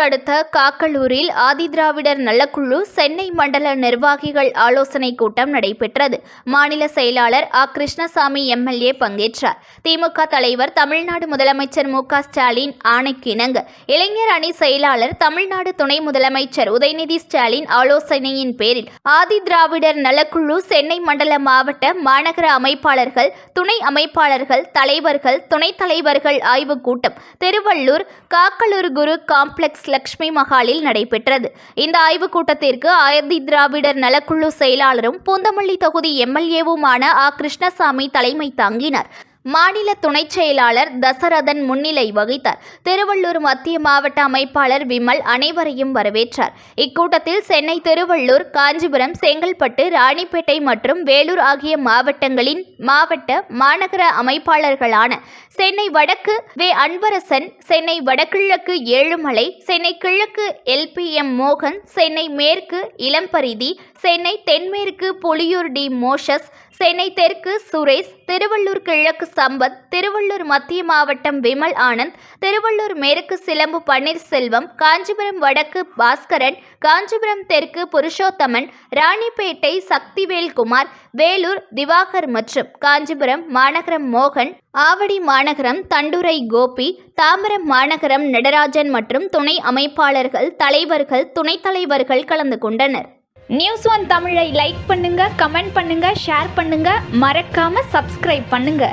அடுத்த காக்கலூரில் ஆதிதிராவிடர் நலக்குழு சென்னை மண்டல நிர்வாகிகள் ஆலோசனை கூட்டம் நடைபெற்றது. மாநில செயலாளர் கிருஷ்ணசாமி எம்எல்ஏ பங்கேற்றார். திமுக தலைவர் தமிழ்நாடு முதலமைச்சர் மு.க.ஸ்டாலின் ஆணைக்கிணங்க இளைஞர் அணி செயலாளர் தமிழ்நாடு துணை முதலமைச்சர் உதயநிதி ஸ்டாலின் ஆலோசனையின் பேரில் ஆதிதிராவிடர் நலக்குழு சென்னை மண்டல மாவட்ட மாநகர அமைப்பாளர்கள், துணை அமைப்பாளர்கள், தலைவர்கள், துணைத் தலைவர்கள் ஆய்வுக் கூட்டம் திருவள்ளூர் காக்கலூர் குரு காம்ப்ளெக்ஸ் லட்சுமி மஹாலில் நடைபெற்றது. இந்த ஆய்வுக் கூட்டத்திற்கு ஆதிதிராவிடர் நலக்குழு செயலாளரும் பூந்தமல்லி தொகுதி எம்எல்ஏவுமான கிருஷ்ணசாமி தலைமை தாங்கினார். மாநில துணைச் செயலாளர் தசரதன் முன்னிலை வகித்தார். திருவள்ளூர் மத்திய மாவட்ட அமைப்பாளர் விமல் அனைவரையும் வரவேற்றார். இக்கூட்டத்தில் சென்னை, திருவள்ளூர், காஞ்சிபுரம், செங்கல்பட்டு, ராணிப்பேட்டை மற்றும் வேலூர் ஆகிய மாவட்டங்களின் மாவட்ட மாநகர அமைப்பாளர்களான சென்னை வடக்கு அன்பரசன், சென்னை வடகிழக்கு ஏழுமலை, சென்னை கிழக்கு LPM மோகன், சென்னை மேற்கு இளம்பரிதி, சென்னை தென்மேற்கு புலியூர் மோசஸ், சென்னை தெற்கு சுரேஷ், திருவள்ளூர் கிழக்கு சம்பத், திருவள்ளூர் மத்திய மாவட்டம் விமல் ஆனந்த், திருவள்ளூர் மேற்கு சிலம்பு பன்னீர்செல்வம், காஞ்சிபுரம் வடக்கு பாஸ்கரன், காஞ்சிபுரம் தெற்கு புருஷோத்தமன், ராணிப்பேட்டை சக்திவேல்குமார், வேலூர் திவாகர் மற்றும் காஞ்சிபுரம் மாநகரம் மோகன், ஆவடி மாநகரம் தண்டுரை கோபி, தாம்பரம் மாநகரம் நடராஜன் மற்றும் துணை அமைப்பாளர்கள், தலைவர்கள், துணைத் தலைவர்கள் கலந்து கொண்டனர். News1 தமிழை லைக் பண்ணுங்க, கமெண்ட் பண்ணுங்க, ஷேர் பண்ணுங்க, மறக்காம சப்ஸ்கிரைப் பண்ணுங்க.